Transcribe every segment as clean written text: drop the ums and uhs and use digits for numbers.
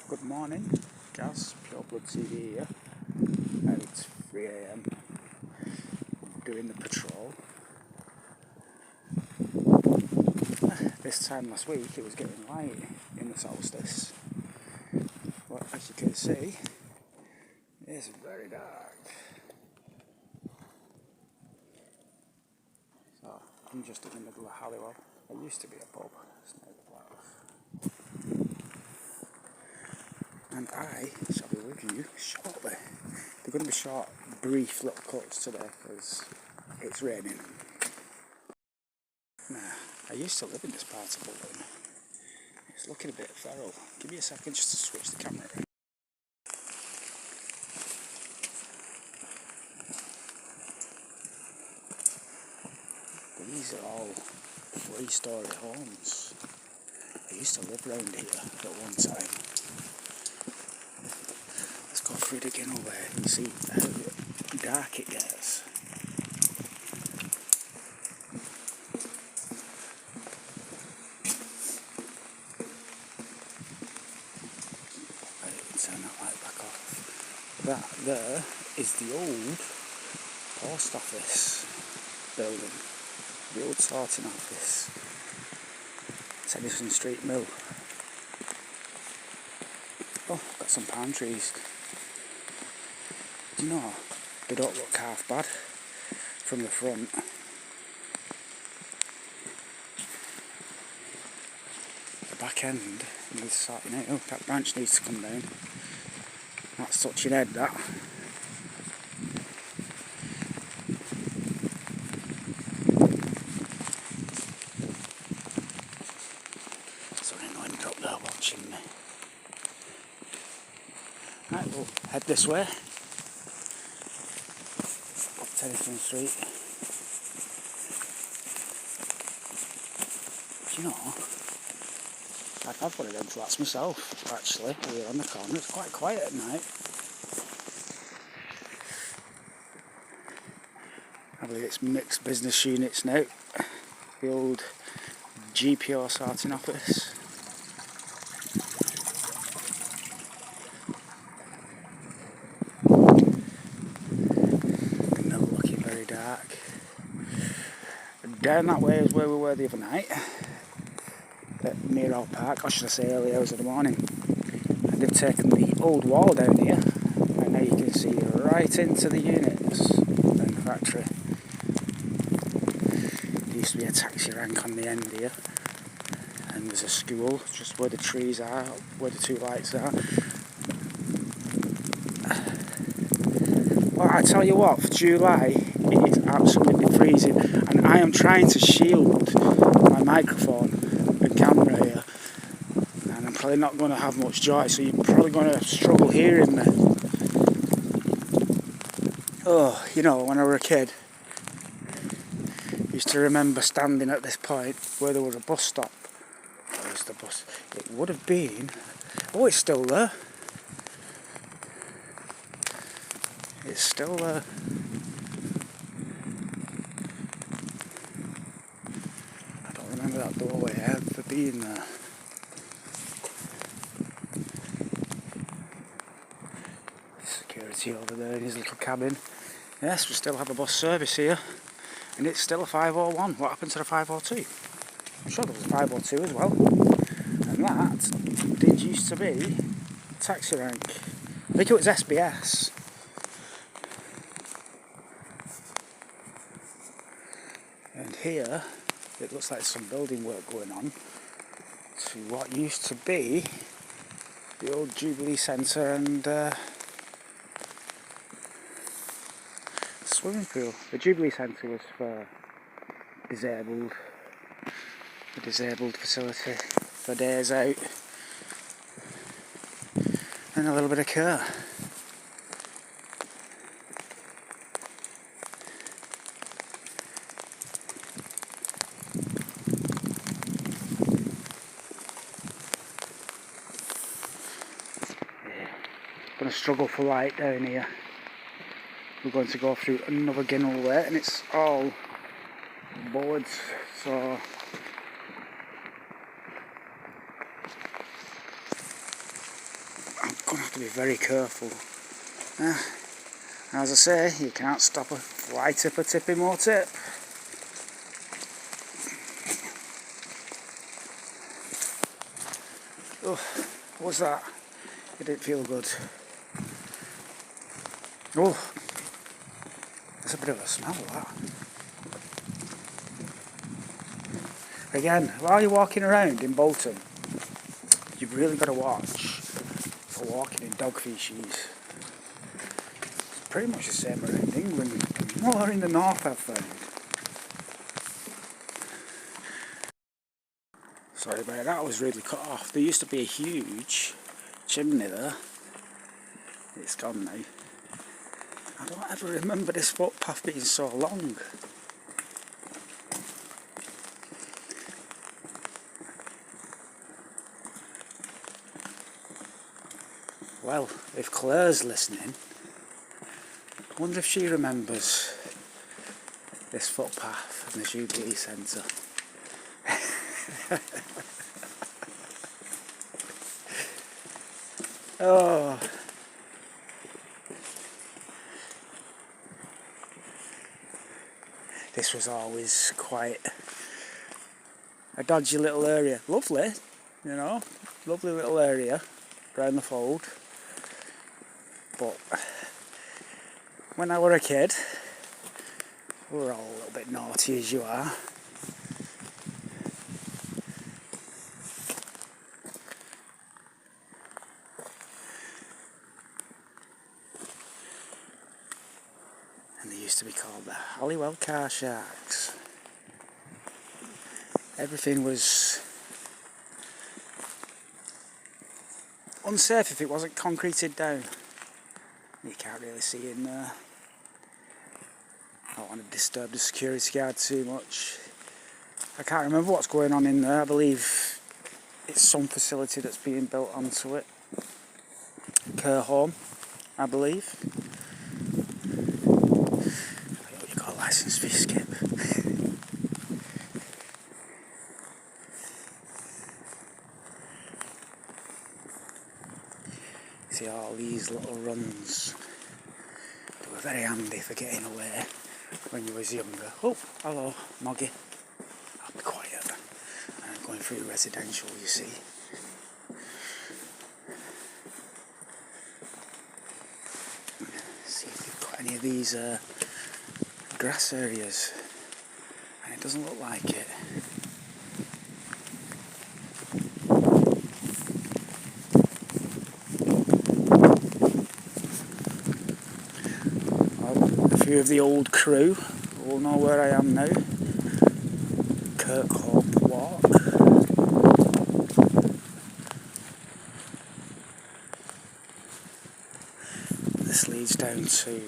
Good morning, Gaz, Pure Blood TV here, and it's 3 AM, doing the patrol. This time last week it was getting light in the solstice, but as you can see, it's very dark. So I'm just in the middle of Halliwell. There used to be a pub, it's now the Lighthouse. And I shall be with you shortly. They're going to be short, brief little cuts today because it's raining. Nah, I used to live in this part of Bolton. It's looking a bit feral. Give me a second just to switch the camera around. These are all 3-storey homes. I used to live round here at one time. Let's go through it again over here and see how dark it gets. Turn that light back off. That there is the old post office building, the old sorting office, Tennyson Street Mill. Oh, got some palm trees. Do you know, they don't look half bad from the front. The back end needs sorting out. Oh, that branch needs to come down. That's touching head, that. Sorry, no one up there watching me. Right, we'll head this way. Up Tennyson Street. Do you know, I'd have one of them flats myself, actually, here on the corner. It's quite quiet at night. I believe it's mixed business units now. The old GPO sorting office. Not looking very dark. Down that way is where we were the other night. At Miro Park, or should I say early hours of the morning. And they've taken the old wall down here, and now you can see right into the units in the factory. There used to be a taxi rank on the end here, and there's a school just where the trees are, where the 2 lights are. Well, I tell you what, for July it is absolutely freezing, and I am trying to shield my microphone and camera here, and I'm probably not going to have much joy, so you're probably going to struggle hearing me. Oh, you know, when I was a kid, I used to remember standing at this point where there was a bus stop. Where was the bus? It would have been... Oh, it's still there. It's still there. I don't remember that doorway ever being there. Security over there in his little cabin. Yes, we still have a bus service here, and it's still a 501. What happened to the 502? I'm sure there was a 502 as well. And that did used to be a taxi rank. I think it was SBS. And here, it looks like some building work going on to what used to be the old Jubilee Centre and swimming pool. The Jubilee Centre was for disabled, a disabled facility for days out, and a little bit of care. Going to struggle for light down here. We're going to go through another ginnel way, and it's all boards, so Gonna have to be very careful. As I say, you can't stop a fly tipper tipping more tip. Oh, what was that? It didn't feel good. Oh, there's a bit of a smell of that. Again, while you're walking around in Bolton, you've really got to watch for walking in dog feces. It's pretty much the same around England, more in the north I've found. Sorry about that, I was really cut off. There used to be a huge chimney there. It's gone now. I don't ever remember this footpath being so long. Well, if Claire's listening, I wonder if she remembers this footpath in the Jubilee Centre. Oh. This was always quite a dodgy little area. Lovely, you know, lovely little area around the fold. But when I were a kid, we were all a little bit naughty as you are. And they used to be called the Halliwell Car Sharks. Everything was unsafe if it wasn't concreted down. You can't really see in there. I don't want to disturb the security guard too much. I can't remember what's going on in there. I believe it's some facility that's being built onto it. Care home, I believe. I hope you got a licence for your skip. See all these little runs. They were very handy for getting away when you was younger. Oh, hello, Moggy. I'll be quiet. I'm going through residential, you see. See if they've got any of these grass areas. And it doesn't look like it. A few of the old crew will know where I am now. Kirkhope Walk. This leads down to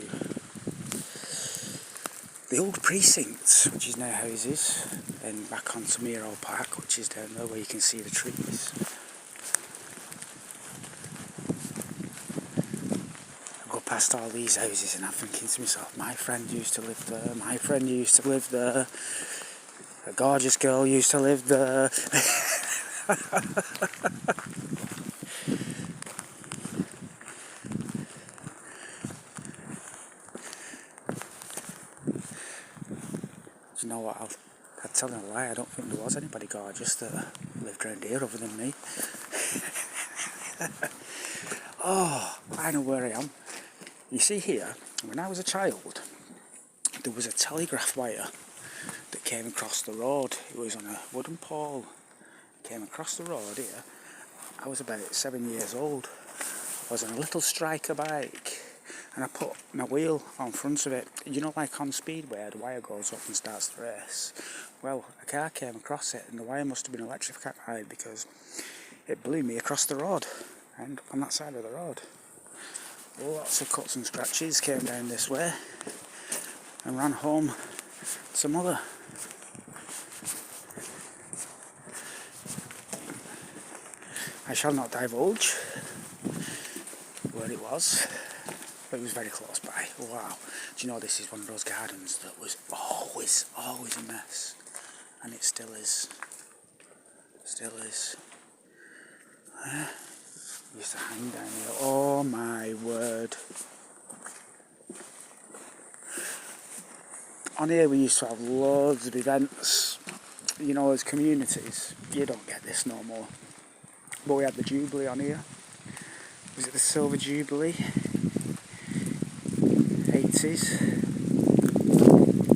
the old precinct, which is now houses, then back onto Miro Park, which is down there where you can see the trees. Past all these houses and I'm thinking to myself, my friend used to live there, my friend used to live there, a gorgeous girl used to live there. Do you know what, I'd tell you a lie, I don't think there was anybody gorgeous that lived around here other than me. Oh, I know where I am. You see here, when I was a child, there was a telegraph wire that came across the road. It was on a wooden pole. It came across the road here. I was about 7 years old. I was on a little striker bike and I put my wheel on front of it. You know, like on Speedway, the wire goes up and starts the race. Well, a car came across it and the wire must have been electrified because it blew me across the road and on that side of the road. Lots of cuts and scratches, came down this way and ran home to mother. I shall not divulge where it was, but it was very close by. Wow. Do you know this is one of those gardens that was always a mess, and it still is. Still is. used to hang down here. Oh my word. On here we used to have loads of events, you know, as communities. You don't get this no more. But we had the Jubilee on here. Was it the Silver Jubilee? 80s?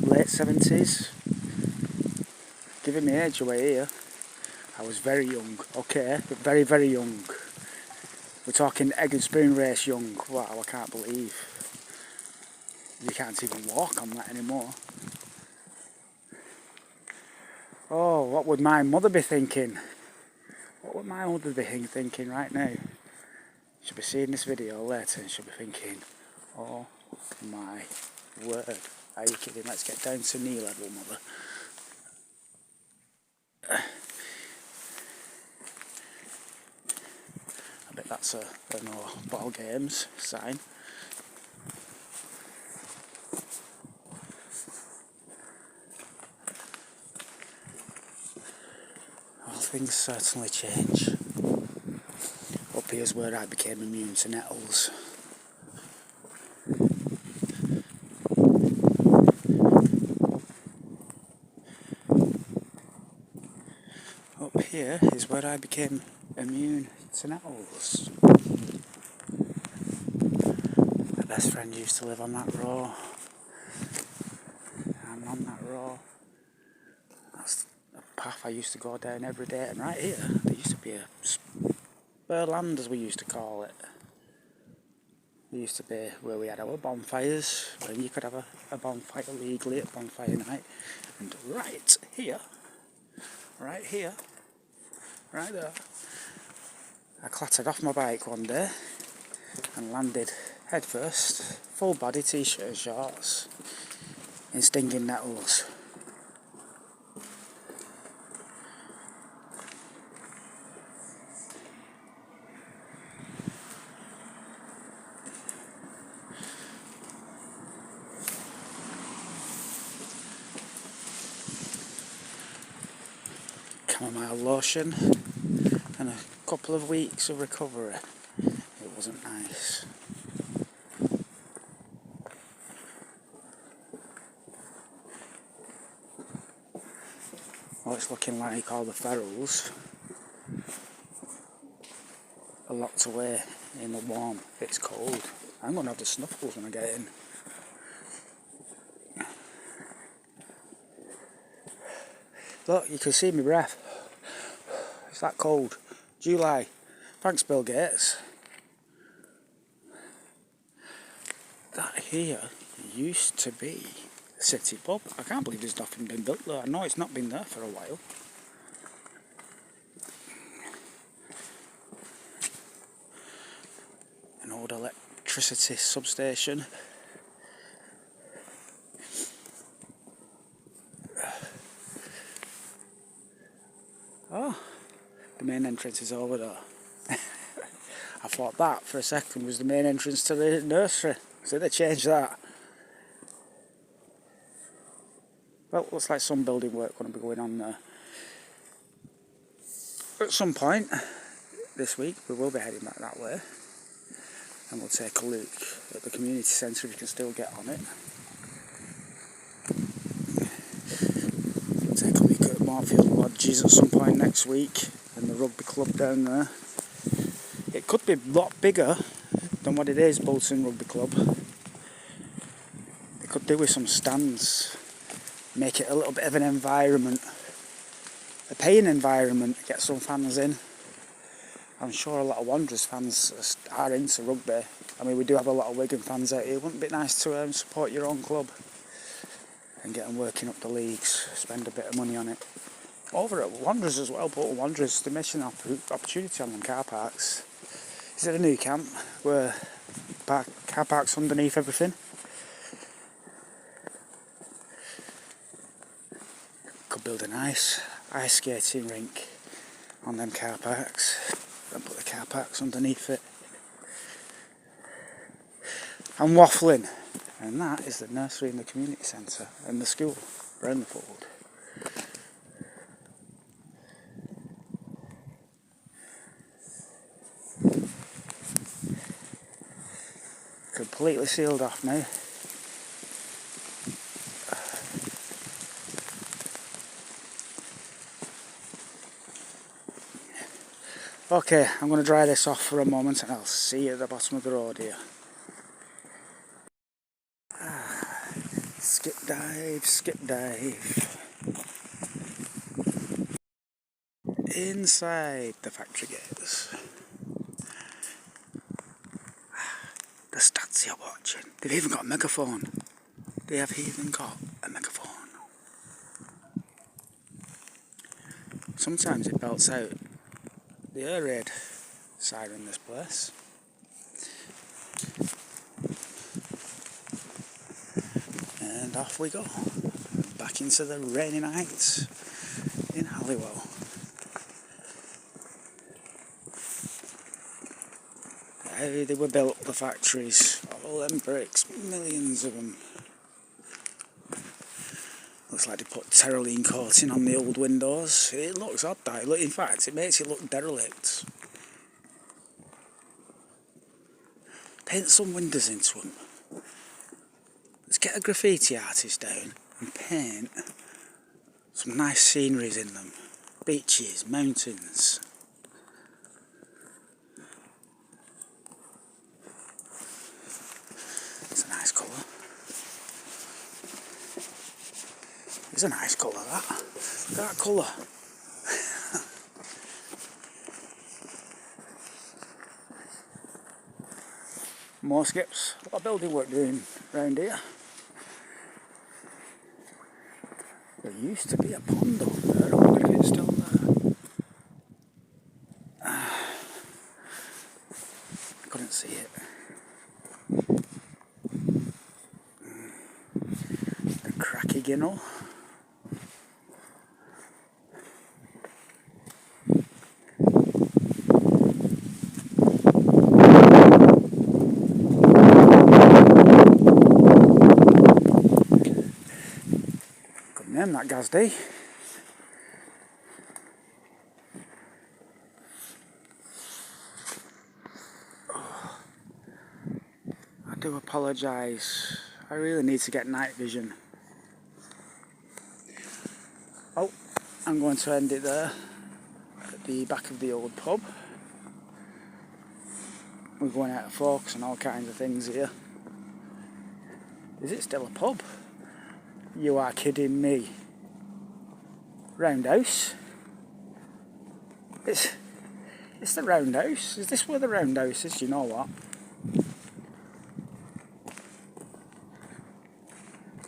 Late 70s? Giving me age away here. I was very young, okay? But very, very young. We're talking egg and spoon race young. Wow, I can't believe. You can't even walk on that anymore. Oh, what would my mother be thinking? What would my mother be thinking right now? She'll be seeing this video later and she'll be thinking, oh my word, are you kidding? Let's get down to knee level, mother. I bet that's a no ball games sign. All things certainly change. Up here's where I became immune to nettles. Up here is where I became immune to nettles. My best friend used to live on that row. I'm on that row. That's a path I used to go down every day. And right here, there used to be a spur land, as we used to call it. There used to be where we had our bonfires, when you could have a bonfire legally at bonfire night. And right here, right there, I clattered off my bike one day and landed headfirst, full body t-shirt and shorts, in stinging nettles. Chamomile lotion and a couple of weeks of recovery. It wasn't nice. Well, it's looking like all the ferals are locked away in the warm. It's cold. I'm going to have the snuffles when I get in. Look, you can see my breath. It's that cold. July. Thanks, Bill Gates. That here used to be a city pub. I can't believe there's nothing been built there. I know it's not been there for a while. An old electricity substation. Oh, the main entrance is over there. I thought that for a second was the main entrance to the nursery. So they changed that. Well, looks like some building work going to be going on there. At some point this week we will be heading back that way. And we'll take a look at the community centre if you can still get on it. We'll take a look at Moorfield Lodges at some point next week and the rugby club down there. It could be a lot bigger than what it is, Bolton Rugby Club. They could do with some stands, make it a little bit of an environment, a paying environment, get some fans in. I'm sure a lot of Wanderers fans are into rugby. I mean, we do have a lot of Wigan fans out here. Wouldn't it be nice to support your own club and get them working up the leagues, spend a bit of money on it? Over at Wanderers as well, Bolton Wanderers, they're missing an opportunity on them car parks. Is it a new camp where car parks underneath everything? Could build a nice ice skating rink on them car parks and put the car parks underneath it. I'm waffling, and that is the nursery and the community centre and the school around the fold. completely sealed off now. Okay, I'm going to dry this off for a moment and I'll see you at the bottom of the road here. Skip dive, skip dive. Inside the factory gates. The stats you're watching. They've even got a megaphone. They have even got a megaphone. Sometimes it belts out the air raid siren in this place. And off we go. Back into the rainy night in Halliwell. How they were built, the factories. All them bricks, millions of them. Looks like they put terylene coating on the old windows. It looks odd, that. In fact, it makes it look derelict. Paint some windows into them. Let's get a graffiti artist down and paint some nice sceneries in them. Beaches, mountains. It's a nice colour. It's a nice colour, that. Look at that colour. More skips. A lot of building work doing around here. There used to be a pond over there. I wonder if it's still there. I couldn't see it. The cracky ginnel. Name that Gazdy. Oh, I do apologise. I really need to get night vision. Oh, I'm going to end it there at the back of the old pub. We're going out of focus and all kinds of things here. Is it still a pub? You are kidding me. Roundhouse. It's the roundhouse. Is this where the roundhouse is? You know what?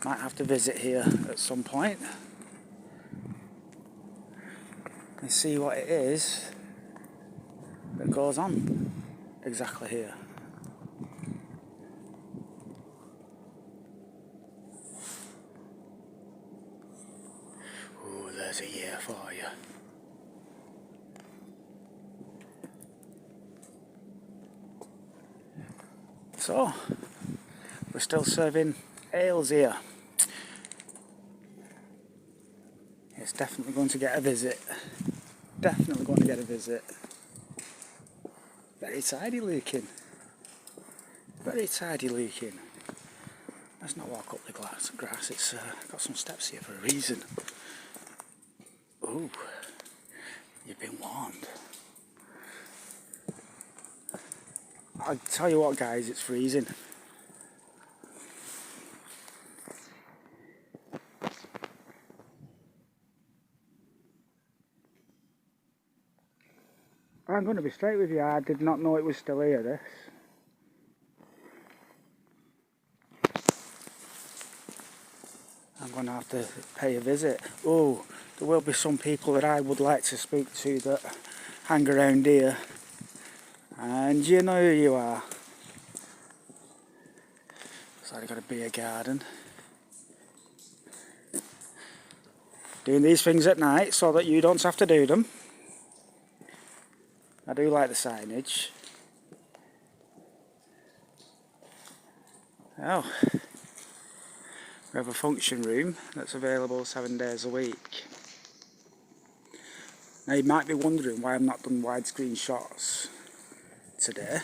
Might have to visit here at some point and see what it is that goes on exactly here. There's a year for you. So, we're still serving ales here. It's definitely going to get a visit. Definitely going to get a visit. Very tidy looking. Very tidy looking. Let's not walk up the grass. It's got some steps here for a reason. Ooh, you've been warned. I'll tell you what, guys, it's freezing. I'm going to be straight with you, I did not know it was still here, this. I'm going to have to pay a visit. Oh, there will be some people that I would like to speak to that hang around here. And you know who you are. So I've got a beer garden. Doing these things at night so that you don't have to do them. I do like the signage. Oh, we have a function room that's available 7 days a week. Now you might be wondering why I've not done widescreen shots today.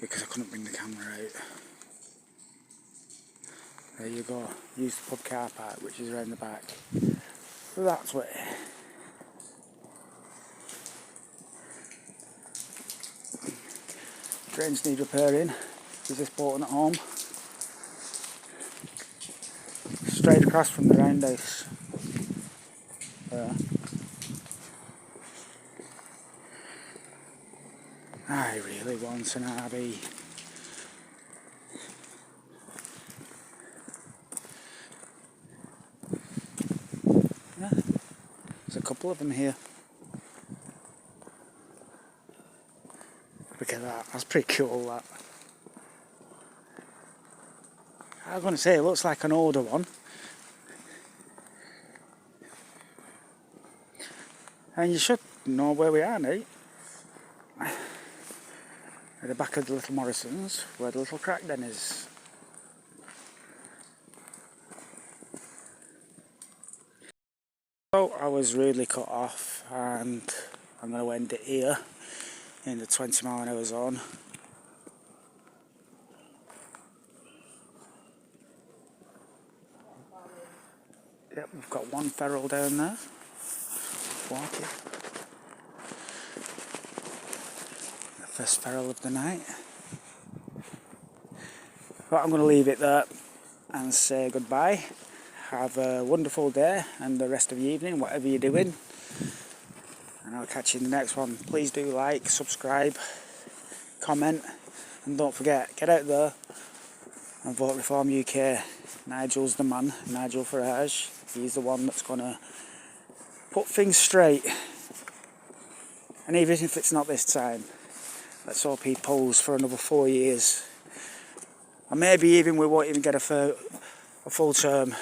because I couldn't bring the camera out. There you go, use the pub car park, which is around the back. So that's what. Drains need repairing. Is this Bolton at home? Straight across from the roundhouse. There. I really want an RV. Yeah, there's a couple of them here. Look at that, that's pretty cool, that. I was going to say, it looks like an older one. And you should know where we are now. At the back of the Little Morrison's, where the little crack den is. So I was rudely cut off, and I'm going to end it here in the 20-mile-an-hour zone. Yep, we've got one feral down there. Walking. The first feral of the night. But I'm going to leave it there and say goodbye. Have a wonderful day and the rest of the evening, whatever you're doing. And I'll catch you in the next one. Please do like, subscribe, comment, and don't forget, get out there and vote Reform UK. Nigel's the man, Nigel Farage. He's the one that's going to put things straight. And even if it's not this time, let's hope he pulls for another 4 years. And maybe even we won't even get a full term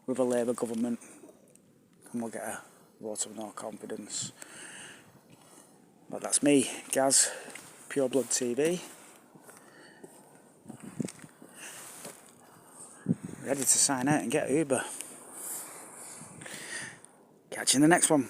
with a Labour government, and we'll get a vote of no confidence. But that's me, Gaz, Pure Blood TV. Ready to sign out and get Uber. Catch you in the next one.